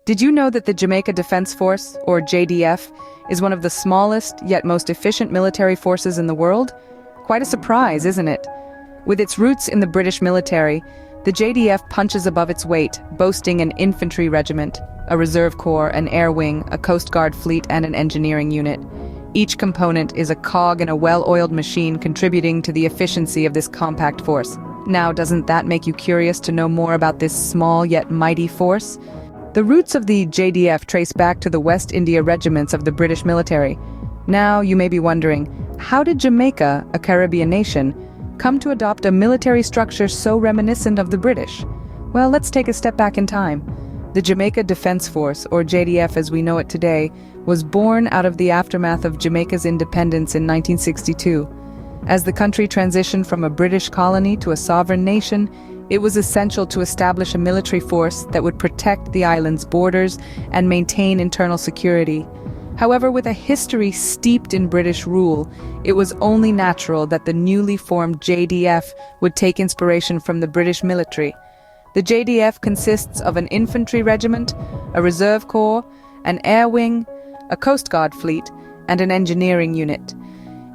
Did you know that the Jamaica Defence Force, or JDF, is one of the smallest yet most efficient military forces in the world? Quite a surprise, isn't it? With its roots in the British military, the JDF punches above its weight, boasting an infantry regiment, a reserve corps, an air wing, a Coast Guard fleet, and an engineering unit. Each component is a cog in a well-oiled machine contributing to the efficiency of this compact force. Now, doesn't that make you curious to know more about this small yet mighty force? The roots of the JDF trace back to the West India regiments of the British military. Now, you may be wondering, how did Jamaica, a Caribbean nation, come to adopt a military structure so reminiscent of the British? Well, let's take a step back in time. The Jamaica Defence Force, or JDF as we know it today, was born out of the aftermath of Jamaica's independence in 1962. As the country transitioned from a British colony to a sovereign nation, it was essential to establish a military force that would protect the island's borders and maintain internal security. However, with a history steeped in British rule, it was only natural that the newly formed JDF would take inspiration from the British military. The JDF consists of an infantry regiment, a reserve corps, an air wing, a Coast Guard fleet, and an engineering unit.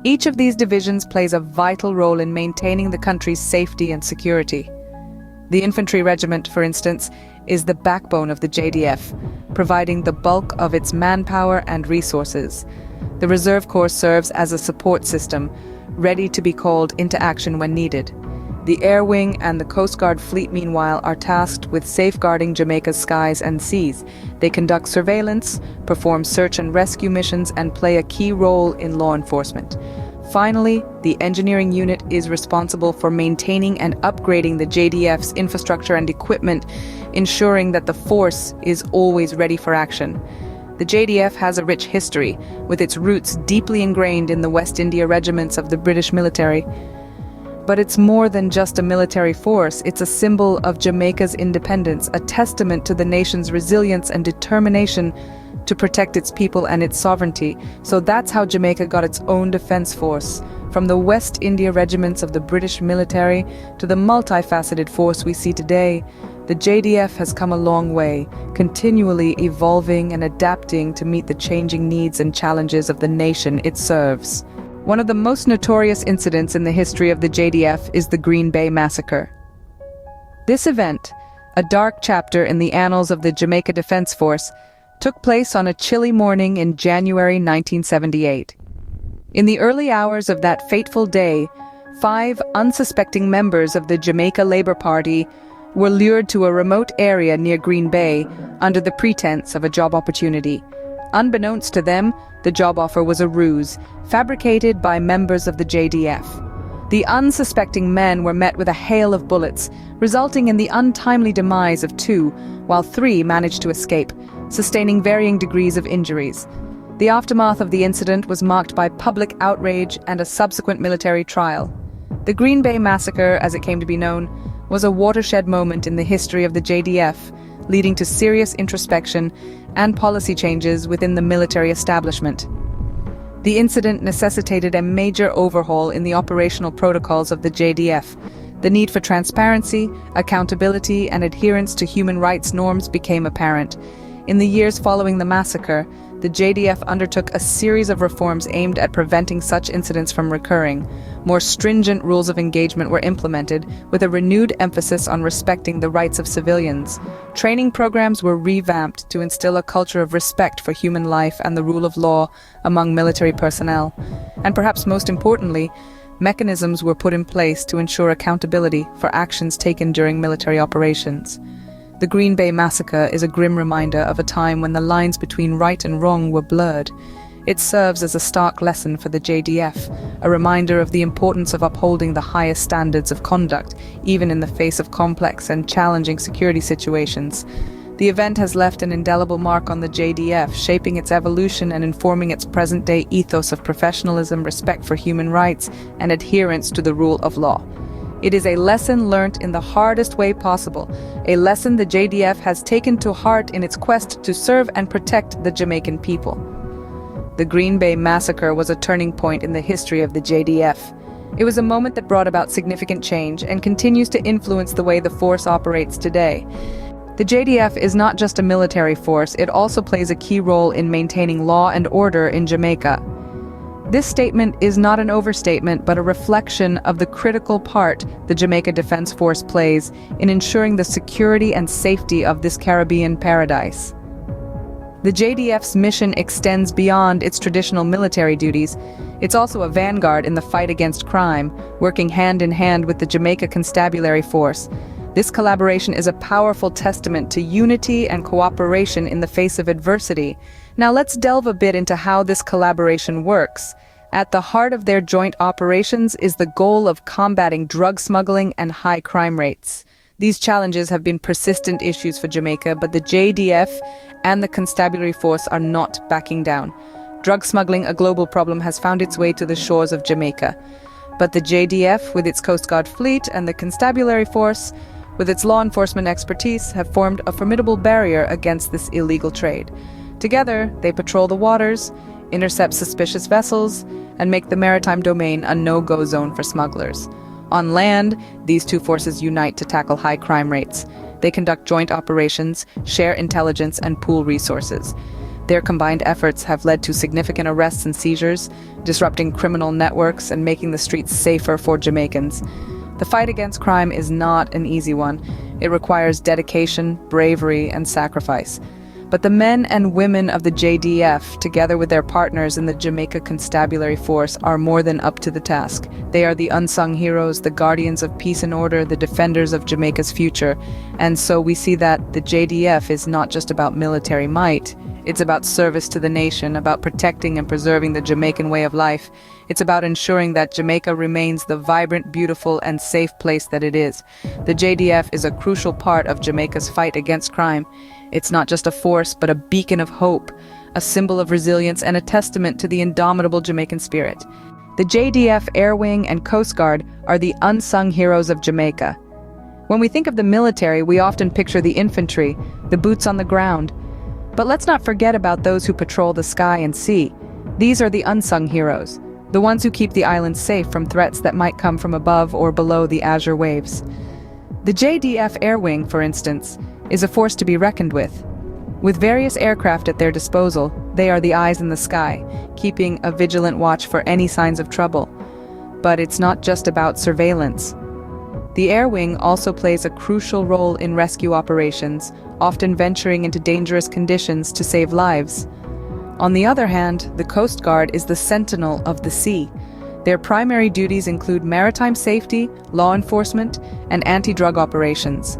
Each of these divisions plays a vital role in maintaining the country's safety and security. The infantry regiment, for instance, is the backbone of the JDF, providing the bulk of its manpower and resources. The Reserve Corps serves as a support system, ready to be called into action when needed. The Air Wing and the Coast Guard fleet, meanwhile, are tasked with safeguarding Jamaica's skies and seas. They conduct surveillance, perform search and rescue missions, and play a key role in law enforcement. Finally, the engineering unit is responsible for maintaining and upgrading the JDF's infrastructure and equipment, ensuring that the force is always ready for action. The JDF has a rich history, with its roots deeply ingrained in the West India regiments of the British military. But it's more than just a military force. It's a symbol of Jamaica's independence, a testament to the nation's resilience and determination to protect its people and its sovereignty. So that's how Jamaica got its own defense force. From the West India regiments of the British military to the multifaceted force we see today, the JDF has come a long way, continually evolving and adapting to meet the changing needs and challenges of the nation it serves. One of the most notorious incidents in the history of the JDF is the Green Bay Massacre. This event, a dark chapter in the annals of the Jamaica Defence Force, took place on a chilly morning in January 1978. In the early hours of that fateful day, 5 unsuspecting members of the Jamaica Labour Party were lured to a remote area near Green Bay under the pretense of a job opportunity. Unbeknownst to them, the job offer was a ruse, fabricated by members of the JDF. The unsuspecting men were met with a hail of bullets, resulting in the untimely demise of 2, while 3 managed to escape, sustaining varying degrees of injuries. The aftermath of the incident was marked by public outrage and a subsequent military trial. The Green Bay Massacre, as it came to be known, was a watershed moment in the history of the JDF, leading to serious introspection and policy changes within the military establishment. The incident necessitated a major overhaul in the operational protocols of the JDF. The need for transparency, accountability, and adherence to human rights norms became apparent. In the years following the massacre, the JDF undertook a series of reforms aimed at preventing such incidents from recurring. More stringent rules of engagement were implemented, with a renewed emphasis on respecting the rights of civilians. Training programs were revamped to instill a culture of respect for human life and the rule of law among military personnel. And perhaps most importantly, mechanisms were put in place to ensure accountability for actions taken during military operations. The Green Bay Massacre is a grim reminder of a time when the lines between right and wrong were blurred. It serves as a stark lesson for the JDF, a reminder of the importance of upholding the highest standards of conduct, even in the face of complex and challenging security situations. The event has left an indelible mark on the JDF, shaping its evolution and informing its present-day ethos of professionalism, respect for human rights, and adherence to the rule of law. It is a lesson learnt in the hardest way possible, a lesson the JDF has taken to heart in its quest to serve and protect the Jamaican people. The Green Bay Massacre was a turning point in the history of the JDF. It was a moment that brought about significant change and continues to influence the way the force operates today. The JDF is not just a military force, it also plays a key role in maintaining law and order in Jamaica. This statement is not an overstatement, but a reflection of the critical part the Jamaica Defence Force plays in ensuring the security and safety of this Caribbean paradise. The JDF's mission extends beyond its traditional military duties. It's also a vanguard in the fight against crime, working hand in hand with the Jamaica Constabulary Force. This collaboration is a powerful testament to unity and cooperation in the face of adversity. Now let's delve a bit into how this collaboration works. At the heart of their joint operations is the goal of combating drug smuggling and high crime rates. These challenges have been persistent issues for Jamaica, but the JDF and the Constabulary Force are not backing down. Drug smuggling, a global problem, has found its way to the shores of Jamaica. But the JDF, with its Coast Guard fleet, and the Constabulary Force, with its law enforcement expertise, have formed a formidable barrier against this illegal trade. Together, they patrol the waters, intercept suspicious vessels, and make the maritime domain a no-go zone for smugglers. On land, these two forces unite to tackle high crime rates. They conduct joint operations, share intelligence, and pool resources. Their combined efforts have led to significant arrests and seizures, disrupting criminal networks and making the streets safer for Jamaicans. The fight against crime is not an easy one. It requires dedication, bravery, and sacrifice. But the men and women of the JDF, together with their partners in the Jamaica Constabulary Force, are more than up to the task. They are the unsung heroes, the guardians of peace and order, the defenders of Jamaica's future. And so we see that the JDF is not just about military might. It's about service to the nation, about protecting and preserving the Jamaican way of life. It's about ensuring that Jamaica remains the vibrant, beautiful, and safe place that it is. The JDF is a crucial part of Jamaica's fight against crime. It's not just a force, but a beacon of hope, a symbol of resilience, and a testament to the indomitable Jamaican spirit. The JDF Air Wing and Coast Guard are the unsung heroes of Jamaica. When we think of the military, we often picture the infantry, the boots on the ground. But let's not forget about those who patrol the sky and sea. These are the unsung heroes, the ones who keep the island safe from threats that might come from above or below the azure waves. The JDF Air Wing, for instance, is a force to be reckoned with. With various aircraft at their disposal, they are the eyes in the sky, keeping a vigilant watch for any signs of trouble. But it's not just about surveillance. The Air Wing also plays a crucial role in rescue operations, often venturing into dangerous conditions to save lives. On the other hand, the Coast Guard is the sentinel of the sea. Their primary duties include maritime safety, law enforcement, and anti-drug operations.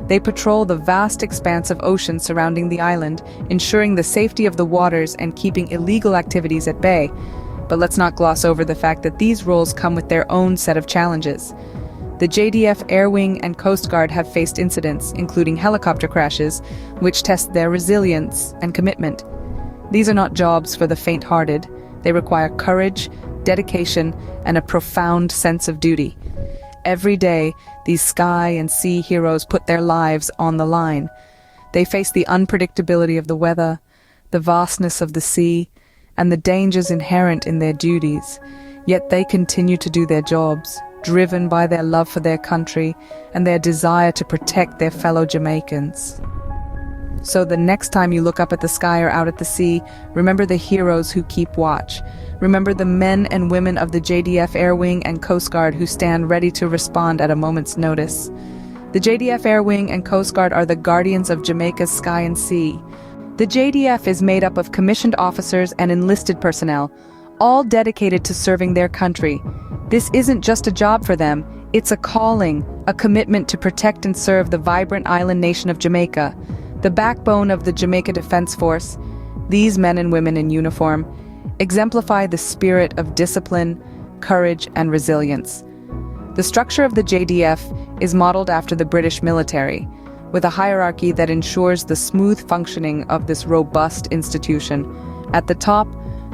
They patrol the vast expanse of ocean surrounding the island, ensuring the safety of the waters and keeping illegal activities at bay. But let's not gloss over the fact that these roles come with their own set of challenges. The JDF Air Wing and Coast Guard have faced incidents, including helicopter crashes, which test their resilience and commitment. These are not jobs for the faint-hearted. They require courage, dedication, and a profound sense of duty. Every day, these sky and sea heroes put their lives on the line. They face the unpredictability of the weather, the vastness of the sea, and the dangers inherent in their duties. Yet they continue to do their jobs, driven by their love for their country and their desire to protect their fellow Jamaicans. So the next time you look up at the sky or out at the sea, remember the heroes who keep watch. Remember the men and women of the JDF Air Wing and Coast Guard who stand ready to respond at a moment's notice. The JDF Air Wing and Coast Guard are the guardians of Jamaica's sky and sea. The JDF is made up of commissioned officers and enlisted personnel, all dedicated to serving their country. This isn't just a job for them, it's a calling, a commitment to protect and serve the vibrant island nation of Jamaica. The backbone of the Jamaica Defence Force, these men and women in uniform, exemplify the spirit of discipline, courage, and resilience. The structure of the JDF is modeled after the British military, with a hierarchy that ensures the smooth functioning of this robust institution. At the top,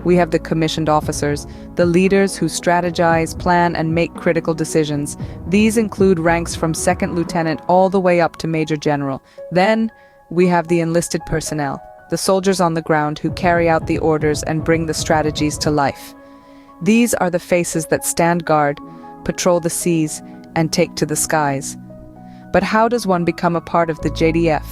we have the commissioned officers, the leaders who strategize, plan, and make critical decisions. These include ranks from second lieutenant all the way up to major general. Then, we have the enlisted personnel, the soldiers on the ground who carry out the orders and bring the strategies to life. These are the faces that stand guard, patrol the seas, and take to the skies. But how does one become a part of the JDF?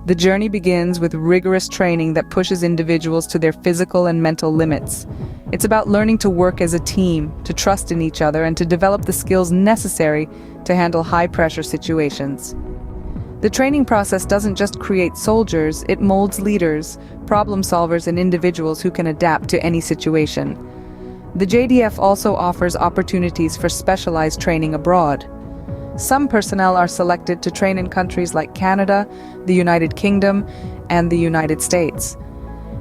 The journey begins with rigorous training that pushes individuals to their physical and mental limits. It's about learning to work as a team, to trust in each other, and to develop the skills necessary to handle high-pressure situations. The training process doesn't just create soldiers, it molds leaders, problem solvers, and individuals who can adapt to any situation. The JDF also offers opportunities for specialized training abroad. Some personnel are selected to train in countries like Canada, the United Kingdom, and the United States.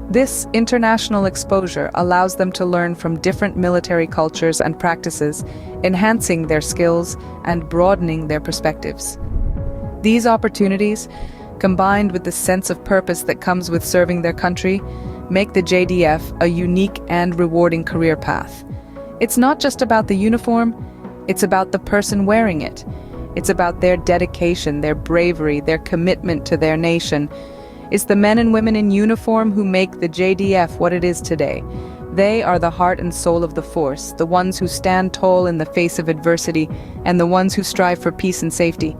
This international exposure allows them to learn from different military cultures and practices, enhancing their skills and broadening their perspectives. These opportunities, combined with the sense of purpose that comes with serving their country, make the JDF a unique and rewarding career path. It's not just about the uniform, it's about the person wearing it. It's about their dedication, their bravery, their commitment to their nation. It's the men and women in uniform who make the JDF what it is today. They are the heart and soul of the force, the ones who stand tall in the face of adversity, and the ones who strive for peace and safety.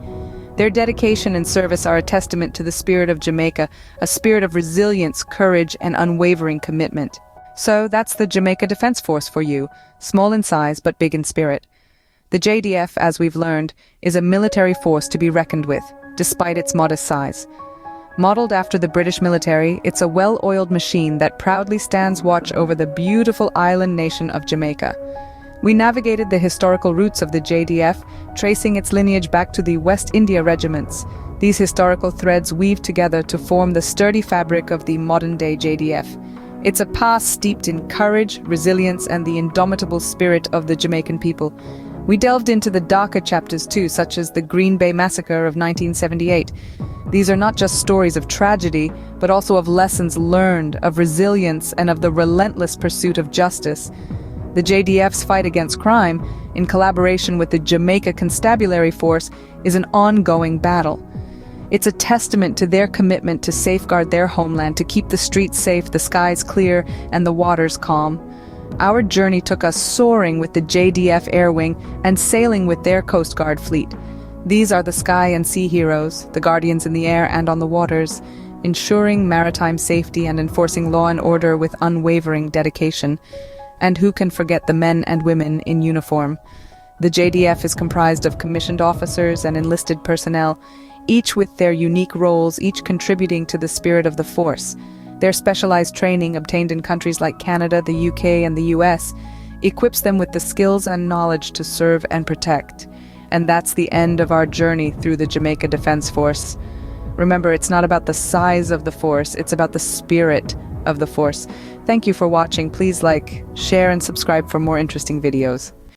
Their dedication and service are a testament to the spirit of Jamaica, a spirit of resilience, courage, and unwavering commitment. So that's the Jamaica Defence Force for you, small in size but big in spirit. The JDF, as we've learned, is a military force to be reckoned with, despite its modest size. Modeled after the British military, it's a well-oiled machine that proudly stands watch over the beautiful island nation of Jamaica. We navigated the historical roots of the JDF, tracing its lineage back to the West India regiments. These historical threads weave together to form the sturdy fabric of the modern-day JDF. It's a past steeped in courage, resilience, and the indomitable spirit of the Jamaican people. We delved into the darker chapters too, such as the Green Bay Massacre of 1978. These are not just stories of tragedy, but also of lessons learned, of resilience, and of the relentless pursuit of justice. The JDF's fight against crime, in collaboration with the Jamaica Constabulary Force, is an ongoing battle. It's a testament to their commitment to safeguard their homeland, to keep the streets safe, the skies clear, and the waters calm. Our journey took us soaring with the JDF Air Wing and sailing with their Coast Guard fleet. These are the sky and sea heroes, the guardians in the air and on the waters, ensuring maritime safety and enforcing law and order with unwavering dedication. And who can forget the men and women in uniform? The JDF is comprised of commissioned officers and enlisted personnel, each with their unique roles, each contributing to the spirit of the force. Their specialized training, obtained in countries like Canada, the UK, and the US, equips them with the skills and knowledge to serve and protect. And that's the end of our journey through the Jamaica Defence Force. Remember, it's not about the size of the force, it's about the spirit of the force. Thank you for watching. Please like, share, and subscribe for more interesting videos.